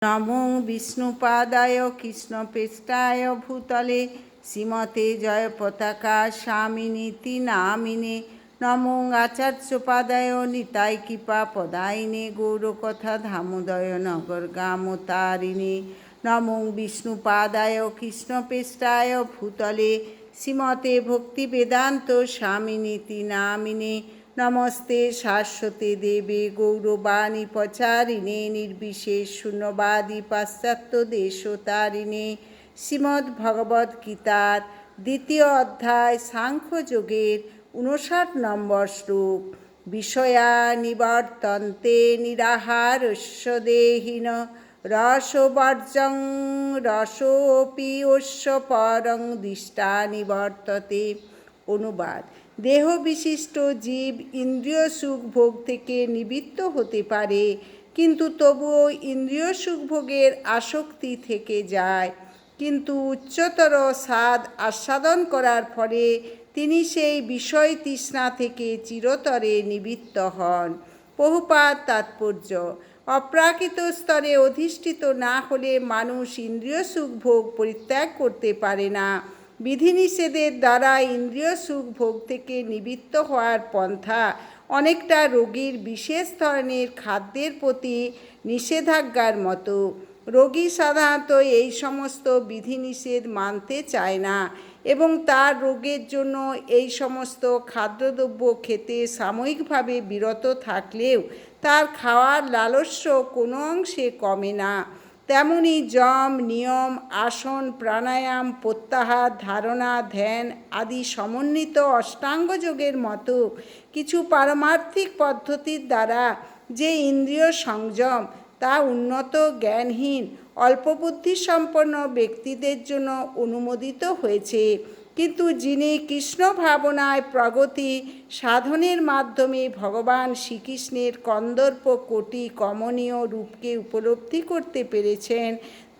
নমো বিষ্ণুপাদায় কৃষ্ণপৃষ্ঠায় ভূতলে শ্রীমতে জয় পতাকা স্বামিনীতি নামিনে। নমো আচার্যপাদায় নিতাই কৃপা পদায়িনে গৌরকথা ধামোদয় নগর গামতারিণে। নমো বিষ্ণুপাদায় কৃষ্ণপৃষ্ঠায় ভূতলে শ্রীমতে ভক্তি বেদান্ত স্বামিনীতি নামিনে। নমস্তে শাশ্বতে দেবে গৌরবাণী প্রচারিণে নির্বিশেষ শূন্যবাদী পাশ্চাত্য দেশতারিণে। শ্রীমদ্ ভগবদ্ গীতার দ্বিতীয় অধ্যায় সাংখ্যযোগের 59 নম্বর শ্লোক। বিষয়া নিবর্তন্তে নিরাহারস্য দেহিন রসবর্জং রসোপি অস্য পরং দৃষ্টা নিবর্ততে। অনুবাদ: দেহ বিশিষ্ট জীব ইন্দ্রিয় সুখ ভোগ থেকে নিবৃত্ত হতে পারে, কিন্তু তবুও ইন্দ্রিয় সুখ ভোগের আসক্তি থেকে যায়। কিন্তু উচ্চতর স্বাদ আস্বাদন করার ফলে তিনি সেই বিষয় তৃষ্ণা থেকে চিরতরে নিবৃত্ত হন। প্রভুপাদ তাৎপর্য: অপ্রাকৃত স্তরে অধিষ্ঠিত না হলে মানুষ ইন্দ্রিয় সুখ ভোগ পরিত্যাগ করতে পারে না। বিধিনিষেধের দ্বারা ইন্দ্রিয় সুখ ভোগ থেকে নিবৃত্ত হওয়ার পন্থা অনেকটা রোগীর বিশেষ ধরনের খাদ্যের প্রতি নিষেধাজ্ঞার মতো। রোগী সাধারণত এই সমস্ত বিধিনিষেধ মানতে চায় না এবং তার রোগের জন্য এই সমস্ত খাদ্যদ্রব্য খেতে সাময়িকভাবে বিরত থাকলেও তার খাওয়ার লালস্য কোনো অংশে কমে না। তেমনি যম, নিয়ম, আসন, প্রাণায়াম, প্রত্যাহার, ধারণা, ধ্যান আদি সমন্বিত অষ্টাঙ্গ যোগের মতো কিছু পারমার্থিক পদ্ধতির দ্বারা যে ইন্দ্রিয় সংযম, তা উন্নত জ্ঞানহীন অল্পবুদ্ধিসম্পন্ন ব্যক্তিদের জন্য অনুমোদিত হয়েছে। কিন্তু যিনি কৃষ্ণ ভাবনায় প্রগতি সাধনের মাধ্যমে ভগবান শ্রীকৃষ্ণের কন্দর্প কোটি কমনীয় রূপকে উপলব্ধি করতে পেরেছেন,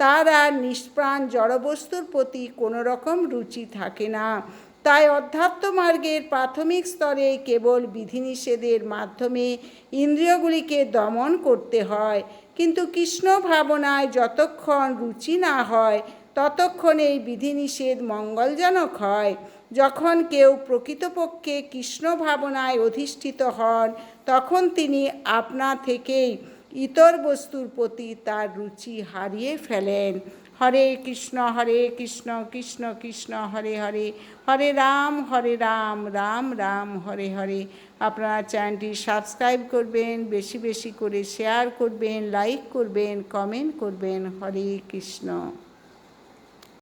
তার আর নিষ্প্রাণ জড়বস্তুর প্রতি কোনো রকম রুচি থাকে না। তাই অধ্যাত্ম মার্গের প্রাথমিক স্তরে কেবল বিধিনিষেধের মাধ্যমে ইন্দ্রিয়গুলিকে দমন করতে হয়। কিন্তু কৃষ্ণ ভাবনায় যতক্ষণ রুচি না হয় ততক্ষণ এই বিধিনিষেধ মঙ্গলজনক হয়। যখন কেউ প্রকৃতপক্ষে কৃষ্ণ ভাবনায় অধিষ্ঠিত হন, তখন তিনি আপনা থেকেই ইতর বস্তুর প্রতি তার রুচি হারিয়ে ফেলেন। হরে কৃষ্ণ কৃষ্ণ কৃষ্ণ হরে হরে, হরে রাম রাম রাম হরে হরে। আপনারা চ্যানেলটি সাবস্ক্রাইব করবেন, বেশি বেশি করে শেয়ার করবেন, লাইক করবেন, কমেন্ট করবেন। হরে কৃষ্ণ।